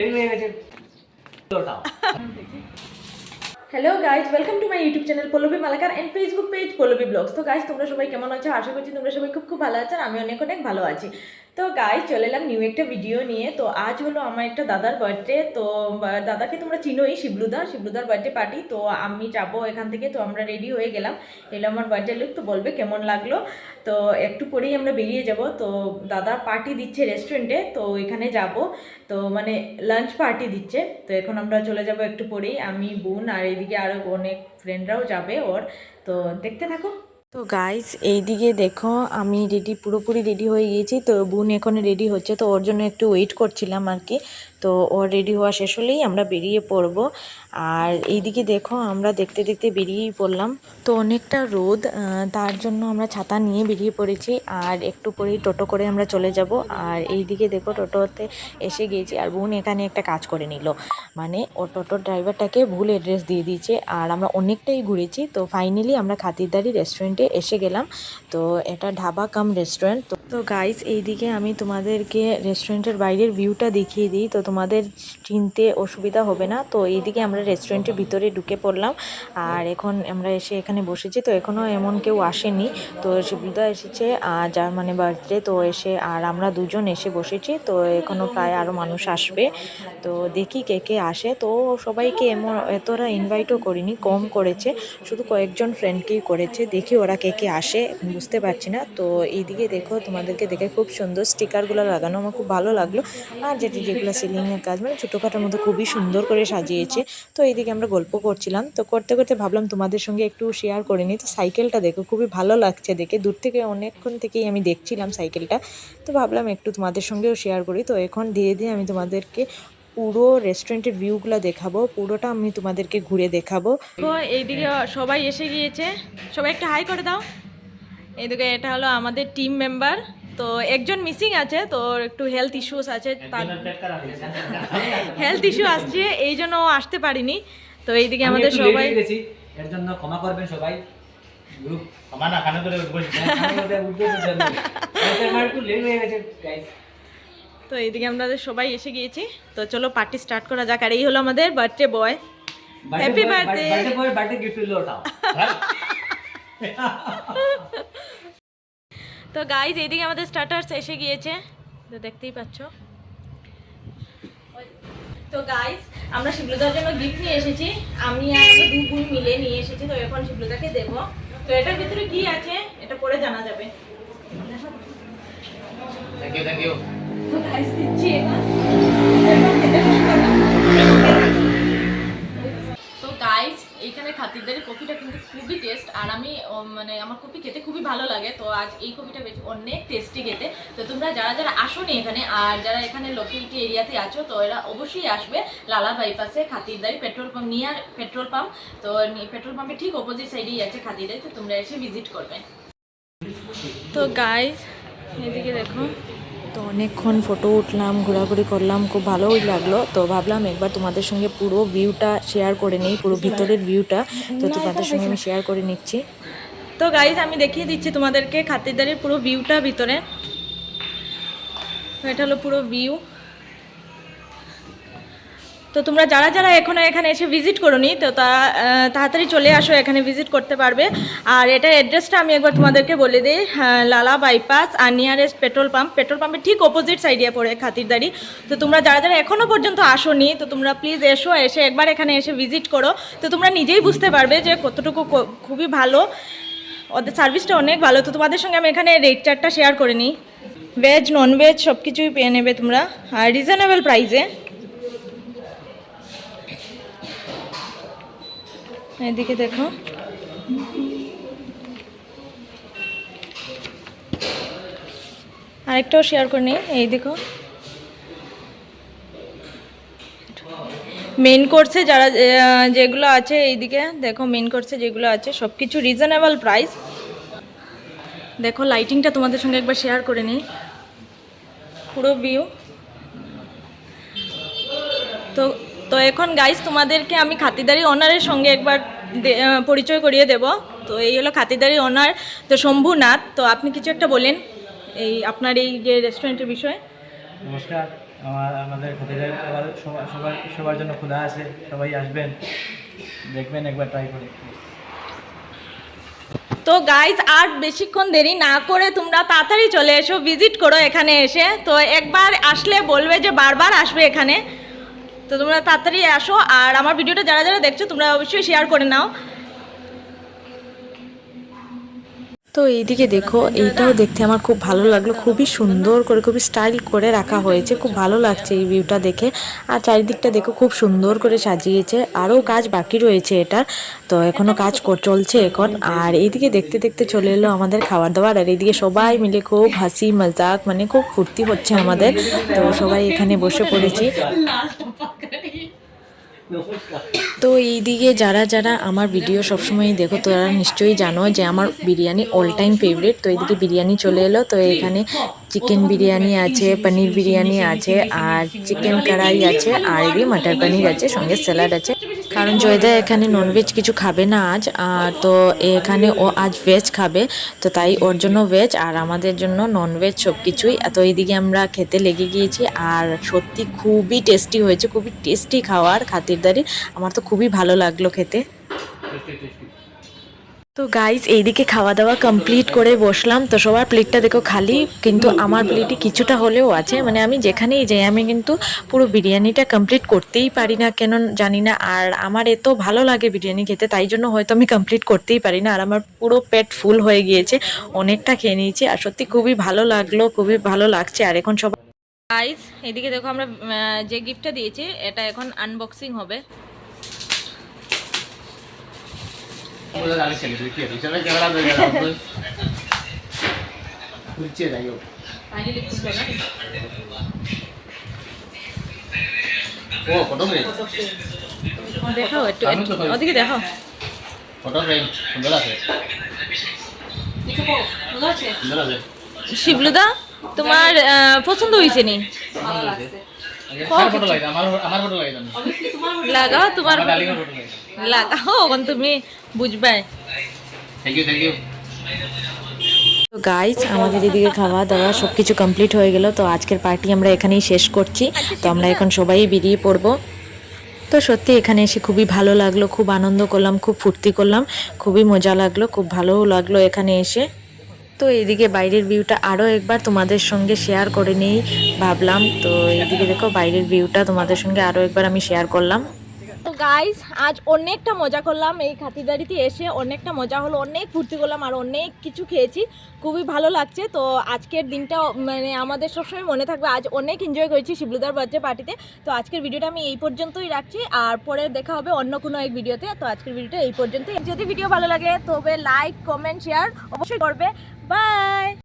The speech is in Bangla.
Hello guys, welcome to my YouTube channel Pallavi Malakar and Facebook page Pallavi blogs. তো গাইজ, তোমরা সবাই কেমন আছো? আশা করছি তোমরা সবাই খুব ভালো আছো। আমি অনেক ভালো আছি। তো গাইজ, চলে এলাম নিউ একটা ভিডিও নিয়ে। তো আজ হলো আমার একটা দাদার বার্থডে। তো দাদাকে তোমরা চিনোই, শিবলুদার বার্থডে পার্টি। তো আমি যাবো এখান থেকে। তো আমরা রেডি হয়ে গেলাম। এলো আমার বার্থডে লুক। তো বলবে কেমন লাগলো। তো একটু পরেই আমরা বেরিয়ে যাব। তো দাদা পার্টি দিচ্ছে রেস্টুরেন্টে, তো এখানে যাব। তো মানে লাঞ্চ পার্টি দিচ্ছে। তো এখন আমরা চলে যাব একটু পরেই, আমি, বোন আর এইদিকে আরও অনেক ফ্রেন্ডরাও যাবে ওর। তো দেখতে থাকো। তো গাইস, এইদিকে দেখো আমি পুরোপুরি রেডি হয়ে গিয়েছি। তো বোন এখন রেডি হচ্ছে, তো ওর জন্য একটু ওয়েট করছিলাম আর কি। তো ওর রেডি হওয়া শেষ হলেই আমরা বেরিয়ে পড়ব। আর এইদিকে দেখো আমরা দেখতে বেরিয়েই পড়লাম। তো অনেকটা রোদ, তার জন্য আমরা ছাতা নিয়ে বেরিয়ে পড়েছি। আর একটু পরেই টোটো করে আমরা চলে যাব। আর এইদিকে দেখো টোটোতে এসে গিয়েছি। আর বোন এখানে একটা কাজ করে নিল, মানে ও টোটোর ড্রাইভারটাকে ভুল অ্যাড্রেস দিয়ে দিয়েছে। আর আমরা অনেকটাই ঘুরেছি। তো ফাইনালি আমরা খাতিরদারি রেস্টুরেন্টে এসে গেলাম। তো এটা ঢাবা কাম রেস্টুরেন্ট। তো গাইস, এইদিকে আমি তোমাদেরকে রেস্টুরেন্টের বাইরের ভিউটা দেখিয়ে দিই, তো তোমাদের চিনতে অসুবিধা হবে না। তো এইদিকে আমরা রেস্টুরেন্টের ভিতরে ঢুকে পড়লাম। আর এখন আমরা এসে এখানে বসেছি। তো এখনও এমন কেউ আসেনি। তো শিবলুদা এসেছে, যার মানে বার্থডে, তো এসে আর আমরা দুজন এসে বসেছি। তো এখনও প্রায় আরও মানুষ আসবে। তো দেখি কে কে আসে। তো সবাইকে এতটা ইনভাইটও করিনি, কম করেছে, শুধু কয়েকজন ফ্রেন্ডকেই করেছে। দেখি ওরা কে কে আসে, এখন বুঝতে পারছি না। তো এইদিকে দেখো, তোমাদেরকে দেখে খুব সুন্দর স্টিকারগুলো লাগানো, আমার খুব ভালো লাগলো। আর যেগুলো সিলিংয়ের কাজ, মানে ছোটোখাটোর মধ্যে খুবই সুন্দর করে সাজিয়েছে। তো এইদিকে আমরা গল্প করছিলাম। তো করতে ভাবলাম তোমাদের সঙ্গে একটু শেয়ার করে নিই। তো সাইকেলটা দেখো, খুবই ভালো লাগছে দেখে, দূর থেকে অনেকক্ষণ থেকেই আমি দেখছিলাম সাইকেলটা। তো ভাবলাম একটু তোমাদের সঙ্গেও শেয়ার করি। তো এখন ধীরে আমি তোমাদেরকে পুরো রেস্টুরেন্টের ভিউগুলো দেখাবো, পুরোটা আমি তোমাদেরকে ঘুরে দেখাবো। তো এইদিকে সবাই এসে গিয়েছে, সবাই একটা হাই করে দাও। এইদিকে এটা হলো আমাদের টিম মেম্বার। তো একজন মিসিং আছে, তো একটু হেলথ ইস্যুস আছে, তার হেলথ ইস্যু আসছে, এই জন্য ও আসতে পারিনি। তো এইদিকে আমাদের সবাই, এর জন্য ক্ষমা করবেন সবাই। গ্রুপ আমানা খানা ধরে তো এইদিকে আমাদের সবাই এসে গিয়েছি। তো চলো পার্টি স্টার্ট করা যাক। আর এই হলো আমাদের birthday boy. Happy birthday. Birthday gift লো ওঠাও। তো গাইজ, এইদিকে আমাদের স্টার্টার্স এসে গিয়েছে, তো দেখতেই পাচ্ছ। তো গাইজ, আমরা শিবলুদার জন্য গিফট নিয়ে এসেছি। আমি আর আমরা দু বোন মিলে নিয়ে এসেছি। তো এখন শিবলুদাকে দেবো। তো এটার ভিতরে কি আছে এটা পরে জানা যাবে। থ্যাংক ইউ তো গাইজ, দিচ্ছি এখন। তো গাইজ, এইখানে খাতিরদারি কফিটা কিন্তু খুবই টেস্ট। আর আমি মানে আমার কফি খেতে খুবই ভালো লাগে। তো আজ এই কফিটা বেশ অনেক টেস্টি খেতে। তো তোমরা যারা আসোনি এখানে, আর যারা এখানে লোকালিটি এরিয়াতে আছো, তো এরা অবশ্যই আসবে লালা বাইপাসে খাতিরদারি petrol pump, near petrol pump. তো পেট্রোল পাম্পের ঠিক অপোজিট সাইডেই আছে খাতিরদারি। তো তোমরা এসে ভিজিট করবে। তো গাইজ, এদিকে দেখো, তো অনেকক্ষণ ফটো উঠলাম, ঘোরাঘুরি করলাম, খুব ভালোই লাগলো। তো ভাবলাম একবার তোমাদের সঙ্গে পুরো ভিউটা শেয়ার করে নিই, পুরো ভিতরের ভিউটা। তো তোমাদের সঙ্গে আমি শেয়ার করে নিচ্ছি। তো গাইজ, আমি দেখিয়ে দিচ্ছি তোমাদেরকে খাতিরদারির পুরো ভিউটা ভিতরে। তো এটা হলো পুরো ভিউ। তো তোমরা যারা এখনো এখানে এসে ভিজিট করোনি, তো তাড়াতাড়ি চলে আসো, এখানে ভিজিট করতে পারবে। আর এটার অ্যাড্রেসটা আমি একবার তোমাদেরকে বলে দিই। লালা বাইপাস আর নিয়ারেস্ট পেট্রোল পাম্পের ঠিক অপোজিট সাইডে পড়ে খাতিরদারি। তো তোমরা যারা এখনও পর্যন্ত আসোনি, তো তোমরা প্লিজ এসে একবার এখানে এসে ভিজিট করো। তো তোমরা নিজেই বুঝতে পারবে যে কতটুকু খুবই ভালো, ওদের সার্ভিসটা অনেক ভালো। তো তোমাদের সঙ্গে আমি এখানে রেট চার্টটা শেয়ার করে নিই। ভেজ ননভেজ সব কিছুই পেয়ে নেবে তোমরা, আর রিজনেবল প্রাইসে। এদিকে দেখো, আরেকটাও শেয়ার করে নিই। এই দেখো, মেন কোর্সে যেগুলো আছে, এইদিকে দেখো মেন কোর্সে যেগুলো আছে সব কিছু রিজনেবল প্রাইস। দেখো লাইটিংটা তোমাদের সঙ্গে একবার শেয়ার করে নিই, পুরো ভিউ। তো এখন গাইস, তোমাদেরকে আমি খাতিরদারি অনারের সঙ্গে একবার পরিচয় করিয়ে দেব। তো এই হলো খাতিরদারি অনার, তো শম্ভুনাথ। তো আপনি কিছু একটা বলেন এই আপনার এই যে রেস্টুরেন্টের বিষয়ে। নমস্কার, আমাদের হোটেলের আবার সবার জন্য খোলা আছে, সবাই আসবেন, দেখবেন, একবার ট্রাই করে। তো গাইজ আর বেশিক্ষণ দেরি না করে তোমরা তাড়াতাড়ি চলে এসো, ভিজিট করো এখানে এসে। তো একবার আসলে বলবে যে বারবার আসবে এখানে। তো তোমরা তাড়াতাড়ি আসো, আর আমার ভিডিওটা যারা যারা দেখছো তোমরা অবশ্যই শেয়ার করে নাও। তো এইদিকে দেখো, এইটাও দেখতে আমার খুব ভালো লাগলো, খুবই সুন্দর করে, খুবই স্টাইল করে রাখা হয়েছে, খুব ভালো লাগছে এই ভিউটা দেখে। আর চারিদিকটা দেখো খুব সুন্দর করে সাজিয়েছে, আরও কাজ বাকি রয়েছে এটার, তো এখনও কাজ চলছে এখন। আর এইদিকে দেখতে দেখতে চলে এলো আমাদের খাবার দাবার, আর এইদিকে সবাই মিলে খুব হাসি মজাক, মানে খুব ফুর্তি হচ্ছে আমাদের। তো সবাই এখানে বসে পড়েছি। তো এইদিকে যারা যারা আমার ভিডিও সবসময় দেখো তারা নিশ্চয়ই জানো যে আমার বিরিয়ানি অল টাইম ফেভারিট। তো এইদিকে বিরিয়ানি চলে এলো, তো এখানে চিকেন বিরিয়ানি আছে, পনির বিরিয়ানি আছে, আর চিকেন কড়াই আছে, আর এদিকে মাটার পনির আছে, সঙ্গে স্যালাড আছে। কারণ জয়দা এখানে ননভেজ কিছু খাবে না আজ, তো এখানে ও আজ ভেজ খাবে, তো তাই ওর জন্য ভেজ আর আমাদের জন্য ননভেজ সব কিছুই। তো এইদিকে আমরা খেতে লেগে গিয়েছি, আর সত্যি খুবই টেস্টি হয়েছে, খুবই টেস্টি খাওয়ার খাতিরদারি, আমার তো খুবই ভালো লাগলো খেতে। তো গাইস এইদিকে খাওয়া দাওয়া কমপ্লিট করে বসলাম, তো সবার প্লেটটা দেখো খালি, কিন্তু আমার প্লেটে কিছুটা হলেও আছে। মানে আমি যেখানেই যাই আমি কিন্তু পুরো বিরিয়ানিটা কমপ্লিট করতেই পারি না, কেন জানি না। আর আমার এত ভালো লাগে বিরিয়ানি খেতে, তাই জন্য হয়তো আমি কমপ্লিট করতেই পারি না। আর আমার পুরো পেট ফুল হয়ে গিয়েছে, অনেকটা খেয়ে নিয়েছি, আর সত্যি খুবই ভালো লাগলো, খুবই ভালো লাগছে। আর এখন সব গাইস এদিকে দেখো, আমরা যে গিফটটা দিয়েছি এটা এখন আনবক্সিং হবে। দেখাও একটু, ওদিকে দেখো। শিবলুদা, তোমার পছন্দ হয়েছে নি? লাগাও, তোমার লাগাও, এখন তুমি বুঝবে। তো গাইস আমাদের এদিকে খাওয়া দাওয়া সব কিছু কমপ্লিট হয়ে গেল, তো আজকের পার্টি আমরা এখানেই শেষ করছি। তো আমরা এখন সবাই বেরিয়ে পড়বো। তো সত্যি এখানে এসে খুবই ভালো লাগলো, খুব আনন্দ করলাম, খুব ফুর্তি করলাম, খুবই মজা লাগলো, খুব ভালোও লাগলো এখানে এসে। তো এইদিকে বাইরের ভিউটা আরও একবার তোমাদের সঙ্গে শেয়ার করে নেই ভাবলাম। তো এইদিকে দেখো বাইরের ভিউটা তোমাদের সঙ্গে আরও একবার আমি শেয়ার করলাম। তো গাইস আজ অনেকটা মজা করলাম, এই খাতিরদারিতে এসে অনেকটা মজা হলো, অনেক ফুর্তি করলাম, আর অনেক কিছু খেয়েছি, খুবই ভালো লাগছে। তো আজকের দিনটা মানে আমাদের সবসময় মনে থাকবে, আজ অনেক এনজয় করেছি শিবলুদার বার্থডে পার্টিতে। তো আজকের ভিডিওটা আমি এই পর্যন্তই রাখছি, আর পরে দেখা হবে অন্য কোনো এক ভিডিওতে। তো আজকের ভিডিওটা এই পর্যন্তই। যদি ভিডিও ভালো লাগে তবে লাইক কমেন্ট শেয়ার অবশ্যই করবে। বাই।